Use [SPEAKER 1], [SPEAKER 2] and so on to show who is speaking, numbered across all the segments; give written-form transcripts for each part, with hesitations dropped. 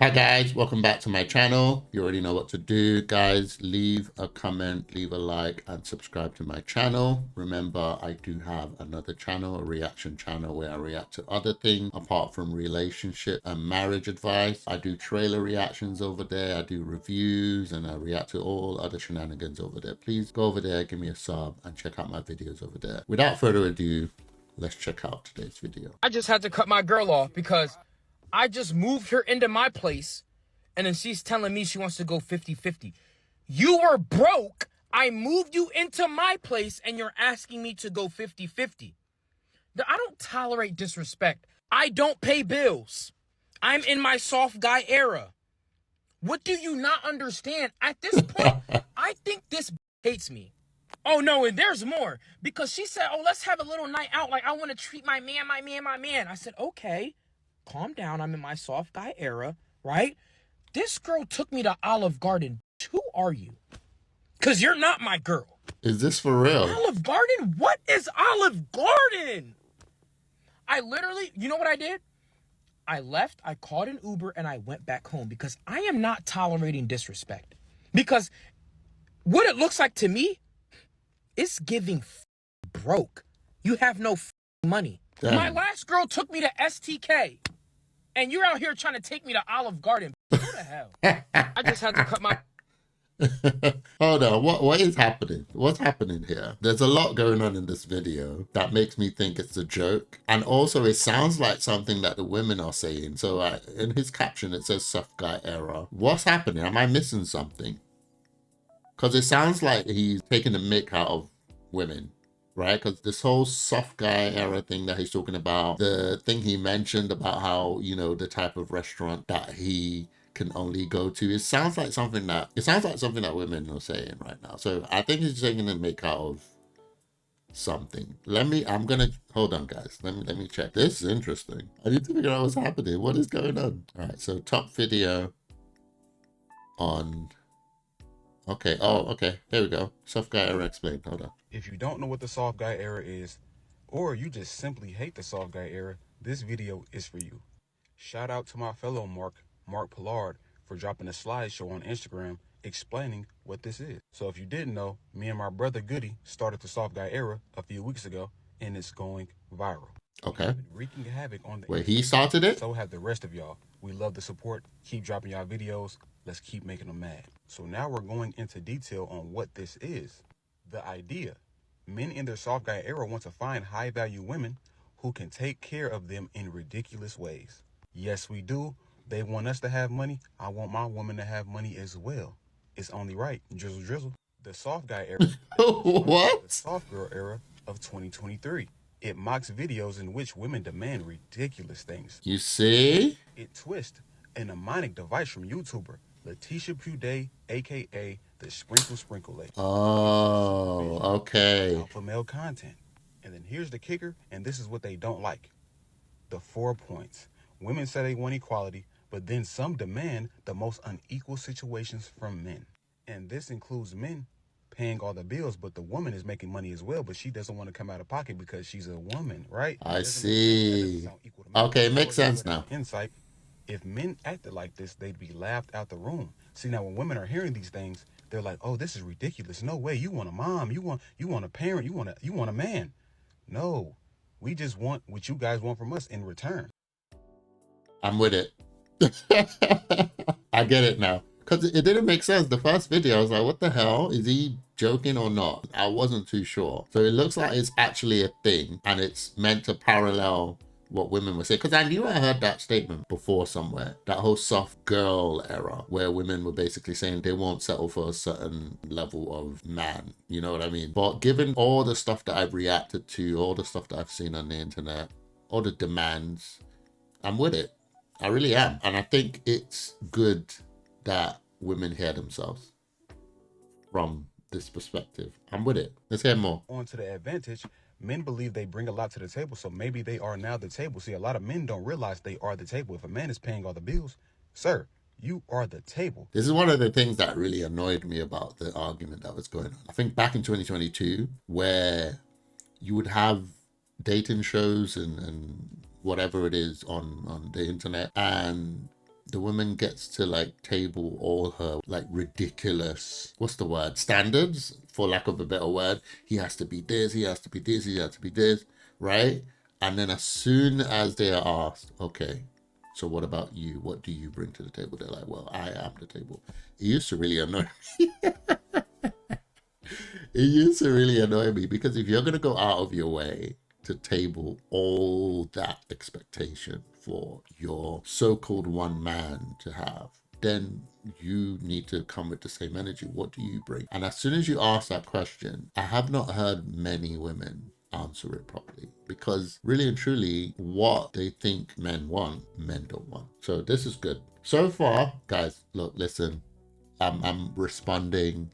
[SPEAKER 1] Hi guys, welcome back to my channel. You already know what to do, guys. Leave a comment, leave a like, and subscribe to my channel. Remember, I do have another channel, a reaction channel, where I react to other things apart from relationship and marriage advice. I do trailer reactions over there, I do reviews, and I react to all other shenanigans over there. Please go over there, give me a sub, and check out my videos over there. Without further ado, let's check out today's video.
[SPEAKER 2] I just had to cut my girl off because I just moved her into my place, and then she's telling me she wants to go 50-50. You were broke. I moved you into my place, and you're asking me to go 50-50. I don't tolerate disrespect. I don't pay bills. I'm in my soft guy era. What do you not understand? At this point, I think this hates me. Oh, no, and there's more. Because she said, oh, let's have a little night out. Like, I want to treat my man. I said, okay, calm down. I'm in my soft guy era, right? This girl took me to Olive Garden. Who are you? Because you're not my girl.
[SPEAKER 1] Is this for real?
[SPEAKER 2] Olive Garden? What is Olive Garden? I literally, you know what I did? I left, I called an Uber, and I went back home because I am not tolerating disrespect. Because what it looks like to me, it's giving broke. You have no money. Damn. My last girl took me to STK, and you're out here trying to take me to Olive Garden. What the hell? I just had to cut my...
[SPEAKER 1] Hold on, what is happening? What's happening here? There's a lot going on in this video that makes me think it's a joke. And also it sounds like something that the women are saying. So in his caption, it says soft guy era. What's happening? Am I missing something? Because it sounds like he's taking the mick out of women, right? Because this whole soft guy era thing that he's talking about, the thing he mentioned about how, you know, the type of restaurant that he can only go to, it sounds like something that women are saying right now. So I think he's taking the mick out of something. I'm gonna hold on, guys. Let me check. This is interesting. I need to figure out what's happening. What is going on? All right, so top video on... Okay. Oh, okay. There we go. Soft guy era explained. Hold on.
[SPEAKER 3] If you don't know what the soft guy era is, or you just simply hate the soft guy era, this video is for you. Shout out to my fellow Mark Pollard, for dropping a slideshow on Instagram explaining what this is. So if you didn't know, me and my brother Goody started the soft guy era a few weeks ago, and it's going viral.
[SPEAKER 1] Okay.
[SPEAKER 3] Wreaking havoc on the...
[SPEAKER 1] Where he started it?
[SPEAKER 3] So have the rest of y'all. We love the support. Keep dropping y'all videos. Let's keep making them mad. So now we're going into detail on what this is. The idea. Men in their soft guy era want to find high value women who can take care of them in ridiculous ways. Yes, we do. They want us to have money. I want my woman to have money as well. It's only right. Drizzle Drizzle. The soft guy era.
[SPEAKER 1] What?
[SPEAKER 3] The soft girl era of 2023. It mocks videos in which women demand ridiculous things.
[SPEAKER 1] You see?
[SPEAKER 3] It twists a mnemonic device from YouTuber Letitia Puday, aka the Sprinkle Lady.
[SPEAKER 1] Oh, okay.
[SPEAKER 3] Alpha male content. And then here's the kicker, and this is what they don't like. The 4 points. Women say they want equality, but then some demand the most unequal situations from men. And this includes men paying all the bills, but the woman is making money as well, but she doesn't want to come out of pocket because she's a woman, right?
[SPEAKER 1] I see. Okay, it makes sense now.
[SPEAKER 3] Insight. If men acted like this, they'd be laughed out the room. See, now when women are hearing these things, they're like, oh, this is ridiculous. No way. You want a mom. You want a parent. You want a man. No, we just want what you guys want from us in return.
[SPEAKER 1] I'm with it. I get it now. Because it didn't make sense. The first video, I was like, what the hell? Is he joking or not? I wasn't too sure. So it looks like it's actually a thing, and it's meant to parallel what women were saying. Because I knew I heard that statement before somewhere. That whole soft girl era, where women were basically saying they won't settle for a certain level of man. You know what I mean? But given all the stuff that I've reacted to, all the stuff that I've seen on the internet, all the demands, I'm with it. I really am. And I think it's good that women hear themselves from this perspective. I'm with it. Let's hear more.
[SPEAKER 3] On to the advantage. Men believe they bring a lot to the table, so maybe they are now the table. See, a lot of men don't realize they are the table. If a man is paying all the bills, sir, you are the table.
[SPEAKER 1] This is one of the things that really annoyed me about the argument that was going on. I think back in 2022, where you would have dating shows and whatever it is on the internet, and the woman gets to like table all her like ridiculous, what's the word, standards, for lack of a better word. He has to be this, he has to be this, he has to be this, right? And then as soon as they are asked, okay, so what about you? What do you bring to the table? They're like, well, I am the table. It used to really annoy me. It used to really annoy me because if you're going to go out of your way to table all that expectation for your so-called one man to have, then you need to come with the same energy. What do you bring? And as soon as you ask that question, I have not heard many women answer it properly, because really and truly what they think men want, men don't want. So this is good so far, guys. Look, listen, I'm responding,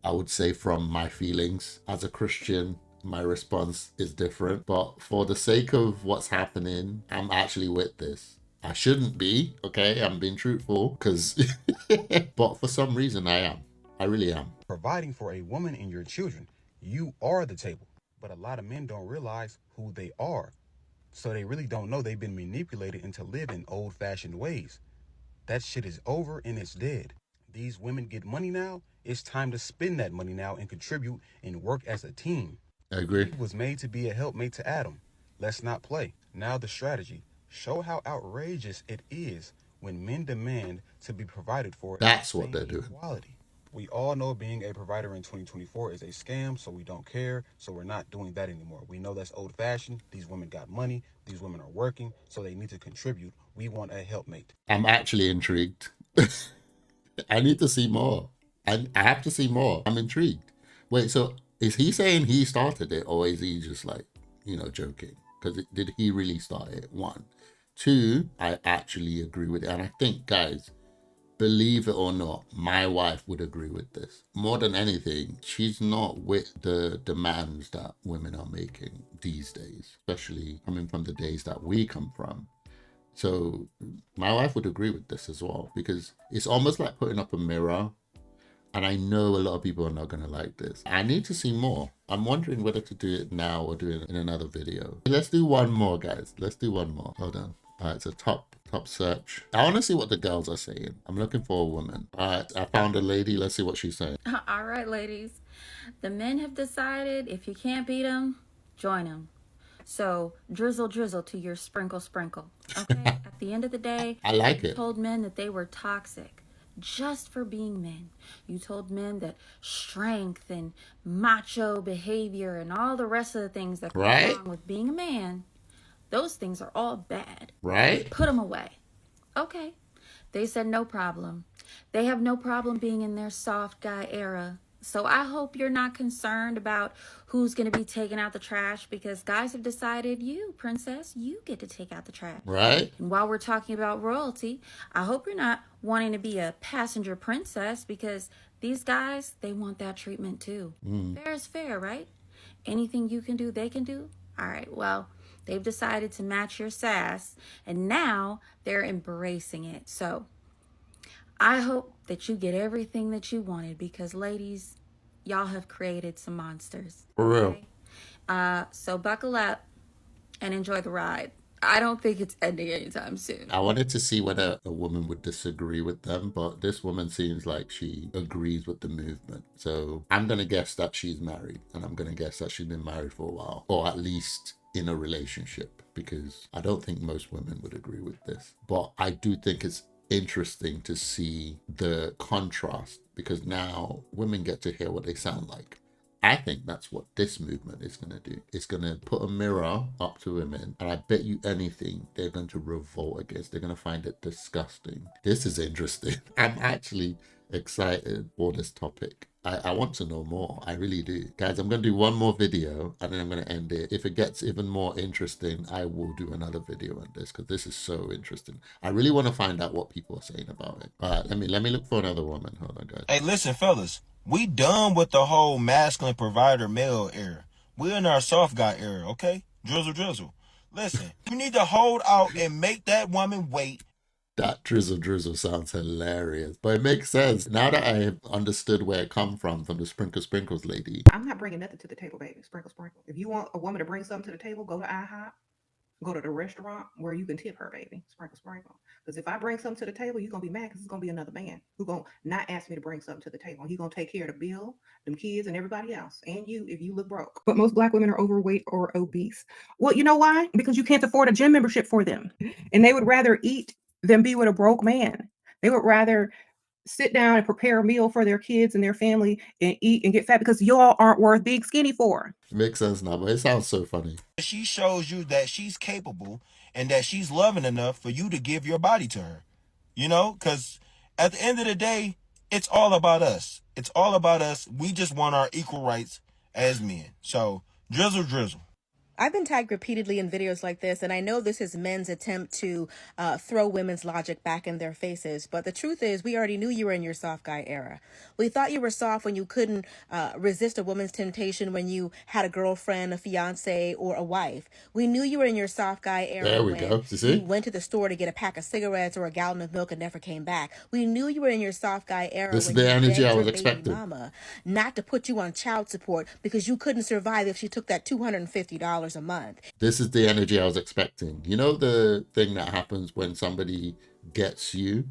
[SPEAKER 1] I would say, from my feelings. As a Christian, my response is different, but for the sake of what's happening, I'm actually with this. I shouldn't be, okay? I'm being truthful, because but for some reason I am. I really am.
[SPEAKER 3] Providing for a woman and your children, you are the table. But a lot of men don't realize who they are. So they really don't know they've been manipulated into living old-fashioned ways. That shit is over and it's dead. These women get money now. It's time to spend that money now and contribute and work as a team.
[SPEAKER 1] I agree.
[SPEAKER 3] Eve was made to be a helpmate to Adam. Let's not play. Now the strategy. Show how outrageous it is when men demand to be provided for.
[SPEAKER 1] That's what they're doing.
[SPEAKER 3] Equality. We all know being a provider in 2024 is a scam, so we don't care. So we're not doing that anymore. We know that's old-fashioned. These women got money. These women are working, so they need to contribute. We want a helpmate.
[SPEAKER 1] I'm actually intrigued. I need to see more. I have to see more. I'm intrigued. Wait, so is he saying he started it, or is he just like, joking? Because did he really start it? One. Two, I actually agree with it. And I think, guys, believe it or not, my wife would agree with this. More than anything, she's not with the demands that women are making these days, especially coming from the days that we come from. So my wife would agree with this as well, because it's almost like putting up a mirror. And I know a lot of people are not going to like this. I need to see more. I'm wondering whether to do it now or do it in another video. Let's do one more, guys. Let's do one more. Hold on. All right, so top search. I want to see what the girls are saying. I'm looking for a woman. All right, I found a lady. Let's see what she's saying.
[SPEAKER 4] All right, ladies. The men have decided if you can't beat them, join them. So drizzle, drizzle to your sprinkle, sprinkle. Okay? At the end of the day,
[SPEAKER 1] I like
[SPEAKER 4] you
[SPEAKER 1] it.
[SPEAKER 4] told men that they were toxic just for being men. You told men that strength and macho behavior and all the rest of the things that go along with being a man, those things are all bad.
[SPEAKER 1] Right?
[SPEAKER 4] Put them away. Okay. They said no problem. They have no problem being in their soft guy era. So I hope you're not concerned about who's going to be taking out the trash, because guys have decided you, princess, you get to take out the trash.
[SPEAKER 1] Right?
[SPEAKER 4] And while we're talking about royalty, I hope you're not wanting to be a passenger princess, because these guys, they want that treatment too. Fair is fair, right? Anything you can do, they can do. All right, well, they've decided to match your sass, and now they're embracing it. So I hope that you get everything that you wanted, because ladies, y'all have created some monsters.
[SPEAKER 1] For real.
[SPEAKER 4] Okay? So buckle up and enjoy the ride. I don't think it's ending anytime soon.
[SPEAKER 1] I wanted to see whether a woman would disagree with them, but this woman seems like she agrees with the movement. So I'm going to guess that she's married, and I'm going to guess that she's been married for a while, or at least in a relationship, because I don't think most women would agree with this. But I do think it's interesting to see the contrast, because now women get to hear what they sound like. I think that's what this movement is going to do. It's going to put a mirror up to women, and I bet you anything they're going to revolt against. They're going to find it disgusting. This is interesting. I'm actually excited for this topic. I want to know more. I really do. Guys, I'm going to do one more video and then I'm going to end it. If it gets even more interesting, I will do another video on this, because this is so interesting. I really want to find out what people are saying about it. All right, let me look for another woman. Hold on, guys.
[SPEAKER 5] Hey, listen, fellas. We done with the whole masculine provider male era. We're in our soft guy era, okay? Drizzle, drizzle. Listen, you need to hold out and make that woman wait.
[SPEAKER 1] That drizzle drizzle sounds hilarious, but it makes sense now that I have understood where it come from the sprinkle sprinkles lady.
[SPEAKER 6] I'm not bringing nothing to the table, baby. Sprinkle, sprinkle. If you want a woman to bring something to the table, go to IHOP. Go to the restaurant where you can tip her, baby. Sprinkle, sprinkle. Because if I bring something to the table, you're gonna be mad because it's gonna be another man who gonna not ask me to bring something to the table. He gonna take care of the bill, them kids, and everybody else, and you if you look broke. But most Black women are overweight or obese. Well, you know why? Because you can't afford a gym membership for them, and they would rather eat than be with a broke man. They would rather sit down and prepare a meal for their kids and their family and eat and get fat because y'all aren't worth being skinny for.
[SPEAKER 1] Makes sense now, but it sounds so funny.
[SPEAKER 5] She shows you that she's capable and that she's loving enough for you to give your body to her. You know, because at the end of the day, it's all about us. It's all about us. We just want our equal rights as men. So, drizzle, drizzle.
[SPEAKER 7] I've been tagged repeatedly in videos like this, and I know this is men's attempt to throw women's logic back in their faces. But the truth is, we already knew you were in your soft guy era. We thought you were soft when you couldn't resist a woman's temptation when you had a girlfriend, a fiance, or a wife. We knew you were in your soft guy era
[SPEAKER 1] There we
[SPEAKER 7] when
[SPEAKER 1] go. You see?
[SPEAKER 7] you went to the store to get a pack of cigarettes or a gallon of milk and never came back. We knew you were in your soft guy era
[SPEAKER 1] This is
[SPEAKER 7] when
[SPEAKER 1] the
[SPEAKER 7] you
[SPEAKER 1] energy
[SPEAKER 7] begged
[SPEAKER 1] I
[SPEAKER 7] your
[SPEAKER 1] was
[SPEAKER 7] baby
[SPEAKER 1] expecting.
[SPEAKER 7] mama not to put you on child support because you couldn't survive if she took that $250 a month.
[SPEAKER 1] This is the energy I was expecting. You know the thing that happens when somebody gets you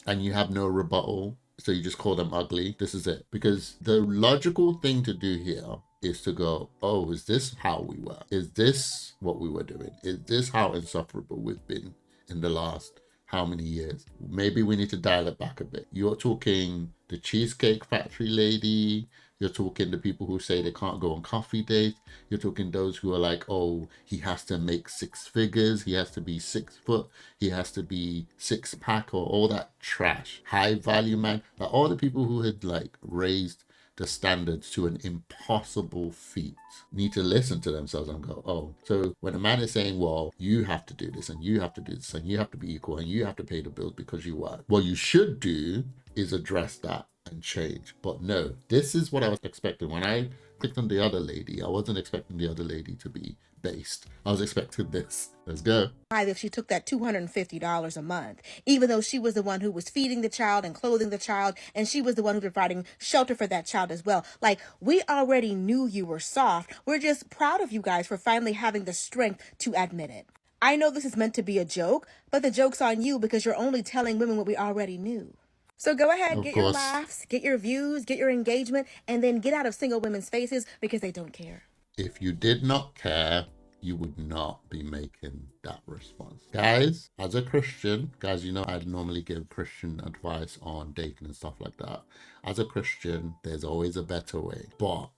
[SPEAKER 1] and you have no rebuttal, so you just call them ugly? This is it. Because the logical thing to do here is to go, oh, is this how we were? Is this what we were doing? Is this how insufferable we've been in the last how many years? Maybe we need to dial it back a bit. You're talking the Cheesecake Factory lady. You're talking the people who say they can't go on coffee dates. You're talking those who are like, oh, he has to make 6 figures. He has to be 6 foot. He has to be 6-pack or all that trash. High value man. Like all the people who had like raised the standards to an impossible feat need to listen to themselves and go, oh, so when a man is saying, well, you have to do this and you have to do this and you have to be equal and you have to pay the bills because you work, what you should do is address that and change. But no, this is what I was expecting. When I clicked on the other lady, I wasn't expecting the other lady to be based. I was expecting this. Let's go.
[SPEAKER 7] If she took that $250 a month, even though she was the one who was feeding the child and clothing the child, and she was the one who was providing shelter for that child as well. Like, we already knew you were soft. We're just proud of you guys for finally having the strength to admit it. I know this is meant to be a joke, but the joke's on you because you're only telling women what we already knew. So go ahead, get your laughs, get your views, get your engagement, and then get out of single women's faces because they don't care.
[SPEAKER 1] If you did not care, you would not be making that response. Guys, as a Christian, guys, you know I'd normally give Christian advice on dating and stuff like that. As a Christian, there's always a better way. But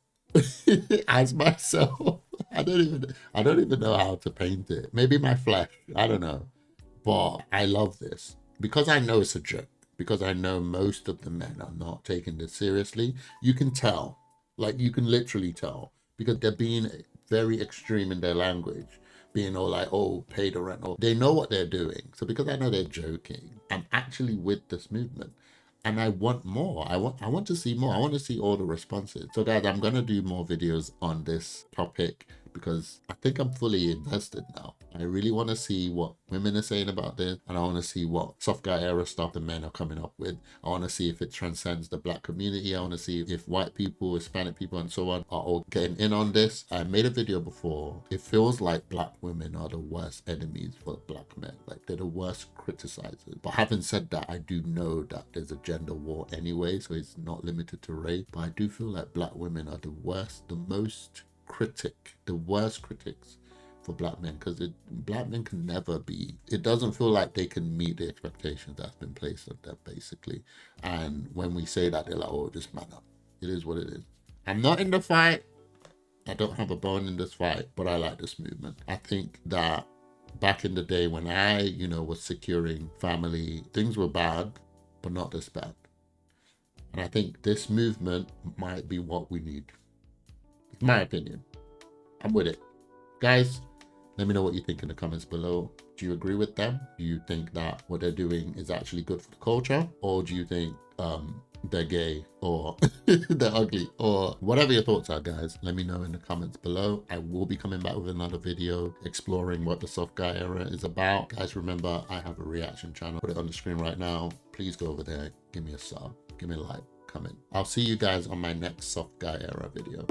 [SPEAKER 1] as myself, I don't even know how to paint it. Maybe my flesh, I don't know. But I love this because I know it's a joke. Because I know most of the men are not taking this seriously. You can tell, like you can literally tell, because they're being very extreme in their language, being all like, oh, pay the rent. Or they know what they're doing. So because I know they're joking, I'm actually with this movement. And I want more. I want to see more. I want to see all the responses. So guys, I'm going to do more videos on this topic because I think I'm fully invested now. I really want to see what women are saying about this, and I want to see what soft guy era stuff the men are coming up with. I want to see if it transcends the Black community. I want to see if white people, Hispanic people, and so on are all getting in on this. I made a video before. It feels like Black women are the worst enemies for Black men. Like they're the worst criticizers. But having said that, I do know that there's a gender war anyway, so it's not limited to race. But I do feel like Black women are the worst, the most the worst critics for Black men, because Black men can never be, it doesn't feel like they can meet the expectations that's been placed on them basically. And when we say that, they're like, oh, just man up. It is what it is. I'm not in the fight. I don't have a bone in this fight, but I like this movement. I think that back in the day when I, was securing family, things were bad, but not this bad. And I think this movement might be what we need. It's my opinion. I'm with it. Guys, let me know what you think in the comments below. Do you agree with them? Do you think that what they're doing is actually good for the culture? Or do you think they're gay or they're ugly or whatever your thoughts are, guys? Let me know in the comments below. I will be coming back with another video exploring what the soft guy era is about. Guys, remember, I have a reaction channel. Put it on the screen right now. Please go over there. Give me a sub. Give me a like. Comment. I'll see you guys on my next soft guy era video.